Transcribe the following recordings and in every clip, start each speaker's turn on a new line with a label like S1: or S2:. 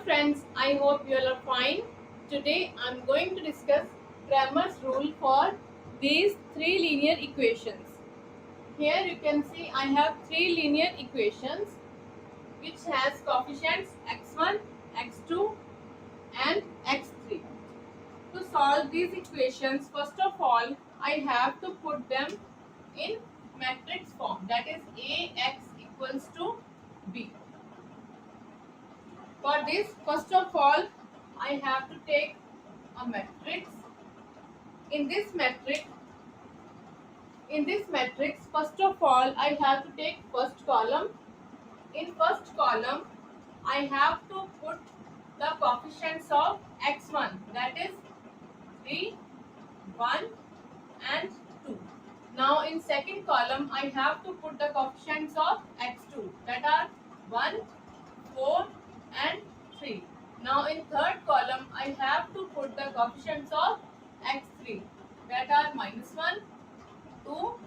S1: friends, I hope you all are fine. Today I am going to discuss Cramer's rule for these three linear equations. Here you can see I have three linear equations which has coefficients x1, x2 and x3. To solve these equations, first of all I have to put them in matrix form, that is Ax equals to B. For this, first of all, I have to take a matrix. In this matrix, first of all, I have to take first column. In first column, I have to put the coefficients of x1, that is 3, 1 and 2. Now in second column, I have to put the coefficients of x2, that are 1, 4 and 3. Now in third column, I have to put the coefficients of x3, that are -1, 2,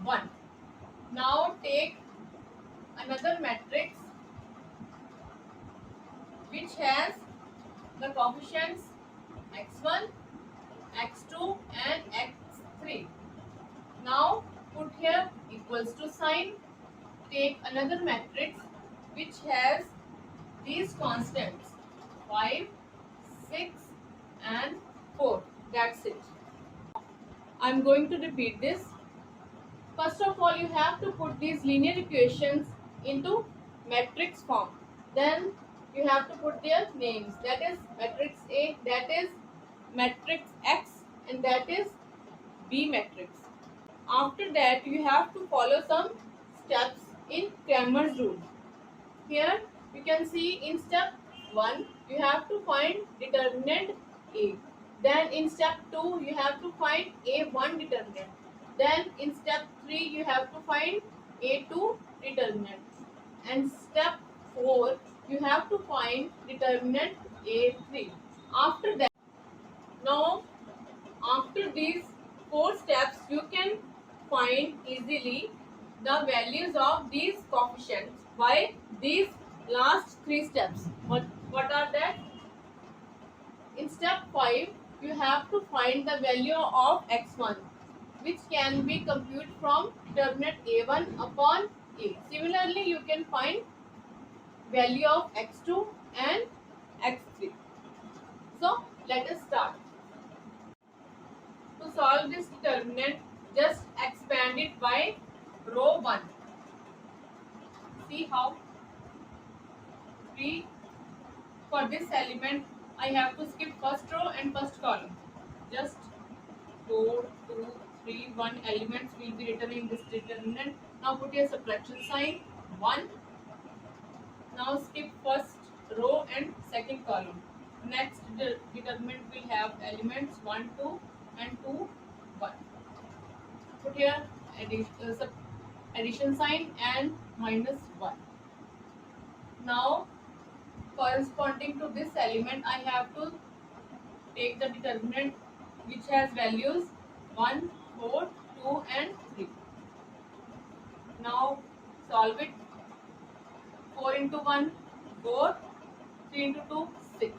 S1: 1. Now take another matrix which has the coefficients x1, x2 and x3. Now put here equals to sign. Take another matrix which has these constants 5, 6 and 4. That's it. I'm going to repeat this. First of all, you have to put these linear equations into matrix form. Then you have to put their names. That is matrix A, that is matrix X and that is B matrix. After that, you have to follow some steps in Cramer's rule. Here you can see in step 1 you have to find determinant A. Then in step 2 you have to find A1 determinant. Then in step 3 you have to find A2 determinant. And step 4 you have to find determinant A3. After that, now after these 4 steps you can find easily the values of these coefficients by these last 3 steps. What are that? In step 5 you have to find the value of x1 which can be computed from determinant A1 upon A. Similarly you can find value of x2 and x3. So let us start. To solve this determinant, just expand it by row 1. See how? 3. For this element, I have to skip first row and first column. Just 4, 2, 3, 1 elements will be written in this determinant. Now put a subtraction sign 1. Now skip first row and second column. Next determinant will have elements 1, 2 and 2, 1. Put here addition sign and -1. Now corresponding to this element I have to take the determinant which has values 1, 4, 2 and 3. Now solve it. 4 into 1, 4, 3 into 2, 6.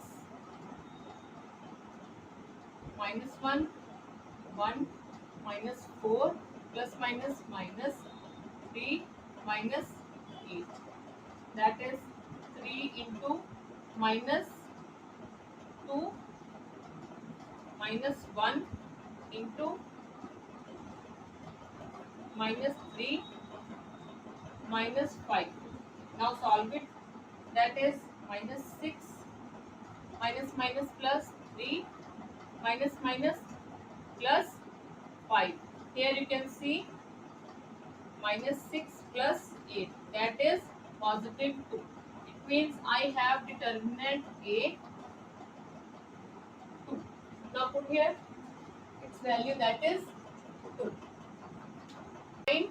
S1: -1, 1, -4, plus minus minus 3, -8. That is 3 into -2, -1 into -3, -5. Now solve it. That is -6, minus plus 3, minus plus 5. Here you can see -6 plus 8. That is positive 2. It means I have determinant A 2. Now put here its value, that is 2. Find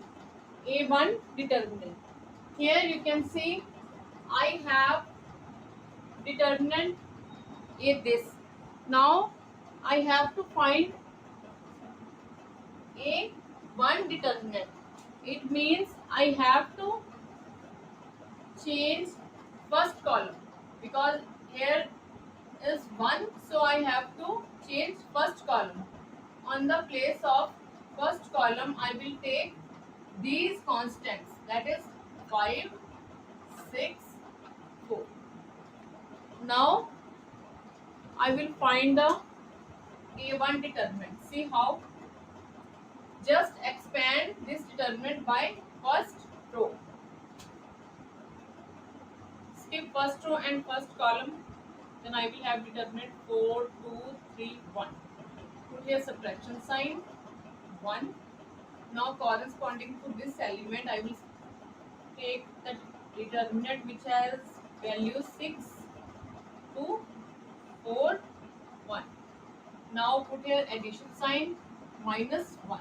S1: A1 determinant. Here you can see I have determinant A this. Now I have to find A1 determinant. It means I have to change first column because here is 1, so I have to change first column. On the place of first column, I will take these constants, that is 5, 6, 4. Now I will find the A1 determinant. See how? Just expand this determinant by first row. Skip first row and first column. Then I will have determinant 4, 2, 3, 1. Put here subtraction sign 1. Now corresponding to this element, I will take the determinant which has value 6, 2, 4, 1. Now put here addition sign minus 1.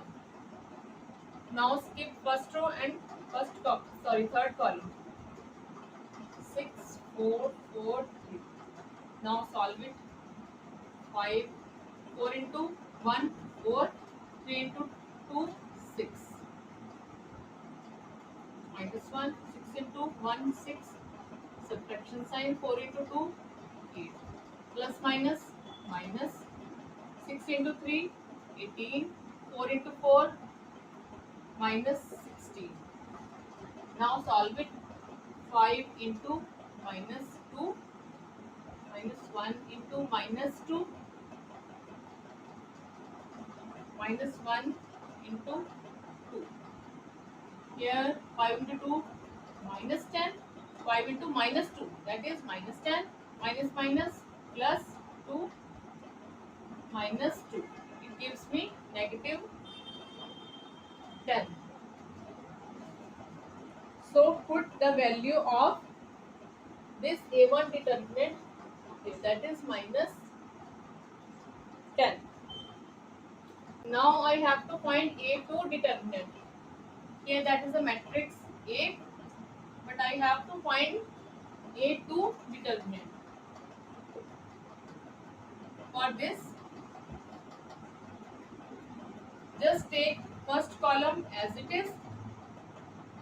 S1: Now skip first row and third column. 6, 4, 4, 3. Now solve it. 5, 4 into 1, 4, 3 into 2, 6. Minus 1, 6 into 1, 6. Subtraction sign 4 into 2, 8. Plus minus, minus 6 into 3, 18. 4 into 4, minus 16. Now solve it. 5 into minus 2, minus 1 into minus 2, minus 1 into 2. Here 5 into 2, minus 10. 5 into minus 2, that is minus 10. Minus minus plus 2, minus 2. It gives me negative 10. So put the value of this A1 determinant, that is minus 10. Now I have to find A2 determinant. Here that is a matrix A, but I have to find A2 determinant. For this, just take first column as it is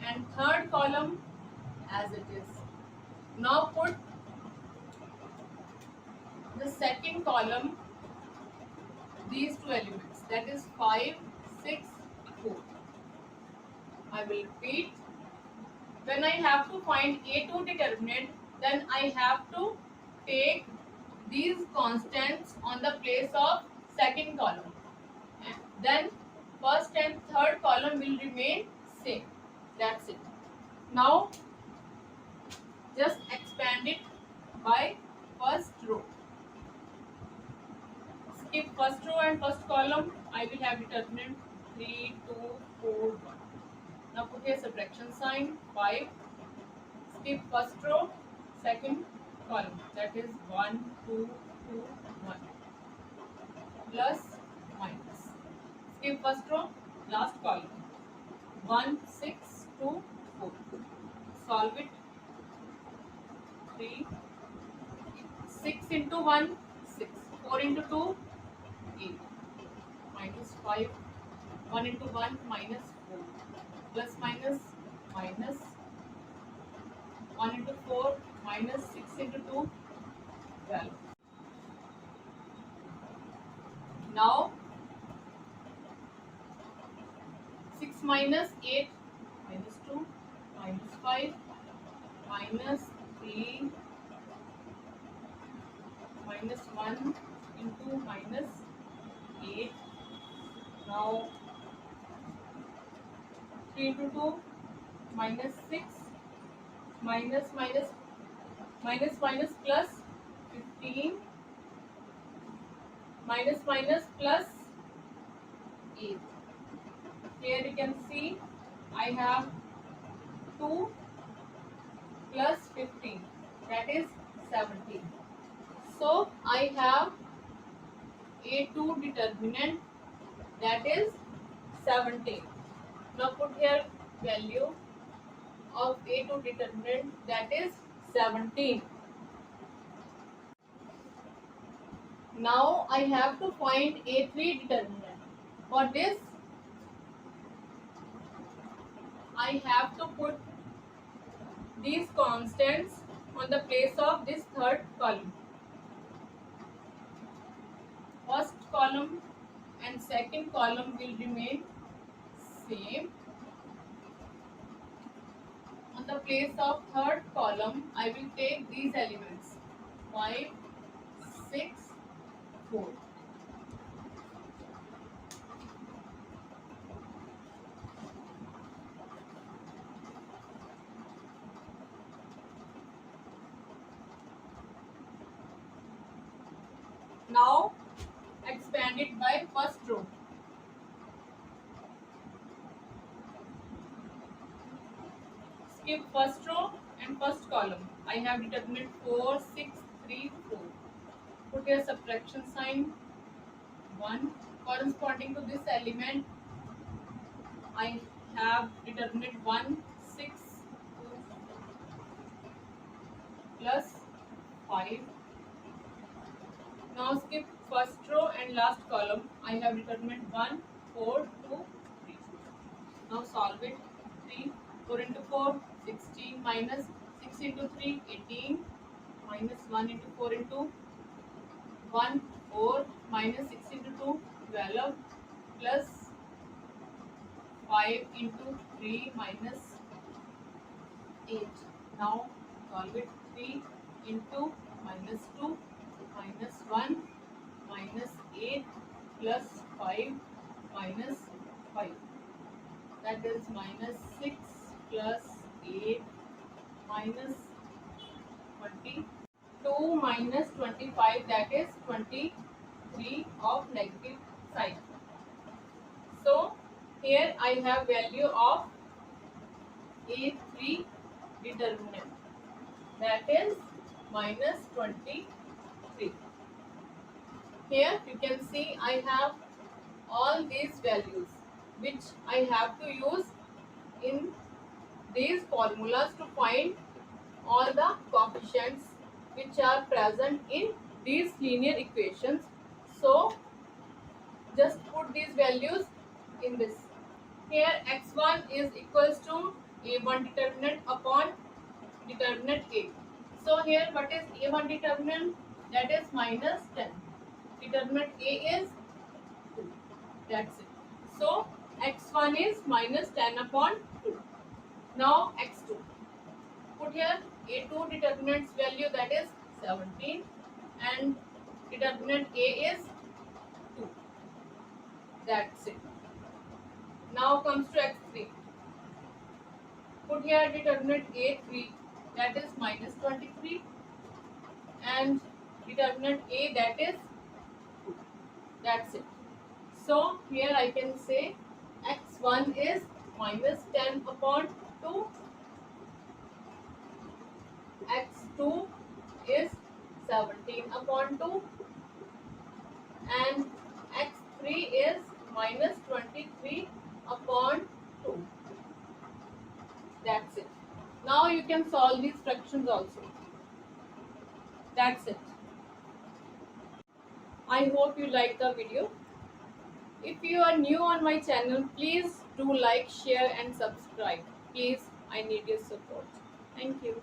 S1: and third column as it is. Now put the second column, these two elements, that is 5, 6, 4. I will repeat. When I have to find A2 determinant, then I have to take these constants on the place of second column. Then first and third column will remain same. That's it. Now just expand it by first row. Skip first row and first column. I will have determinant 3, 2, 4, 1. Now put here subtraction sign 5. Skip first row, second column, that is 1, 2, 2, 1. Plus minus. Skip first row, last column. 1, 6, 2, 4. Solve it. 3. 6 into 1, 6. 4 into 2, 8. Minus 5. 1 into 1, minus 4. Plus minus, minus 1 into 4, minus 6 into 2, 12. Now 6 minus 8, minus 2, minus 5, minus 3, minus 1 into minus 8. Now 3 into 2, minus 6, minus minus minus minus plus 15, minus minus plus 8. Here you can see I have 2 plus 15, that is 17. So I have A2 determinant, that is 17. Now put here value of A2 determinant, that is 17. Now I have to find A3 determinant. For this, I have to put these constants on the place of this third column. column and second column will remain same. On the place of third column, I will take these elements 5, 6, 4. Now expand it by first row. Skip first row and first column. I have determined 4, 6, 3, 4. Put a subtraction sign 1 corresponding to this element. I have determined 1, 6 plus 5. Now skip first row and last column. I have determined 1, 4, 2, 3. Now solve it. 3, 4 into 4, 16 minus 6 into 3, 18 minus 1 into 4 into 1, 4 minus 6 into 2, 12 plus 5 into 3 minus 8. Now solve it. 3 into minus 2 minus 1 minus 8 plus 5 minus 5. That is minus 6 plus 8 minus 20. 2 minus 25, that is 23 of negative sign. So here I have value of A3 determinant, that is minus 23. Here you can see I have all these values which I have to use in these formulas to find all the coefficients which are present in these linear equations. So just put these values in this. Here x1 is equals to a1 determinant upon determinant a. So here what is a1 determinant? That is minus 10. Determinant a is 2. That's it. So x1 is minus 10 upon 2. Now x2. Put here a2 determinant's value, that is 17, and determinant a is 2. That's it. Now comes to x3. Put here determinant a3, that is minus 23, and determinant a, that is 2. That's it. So here I can say x1 is minus 10 upon 2, x2 is 17 upon 2, and x3 is minus 23 upon 2. That's it. Now you can solve these fractions also. That's it. I hope you like the video. If you are new on my channel, please do like, share and subscribe. Please, I need your support. Thank you.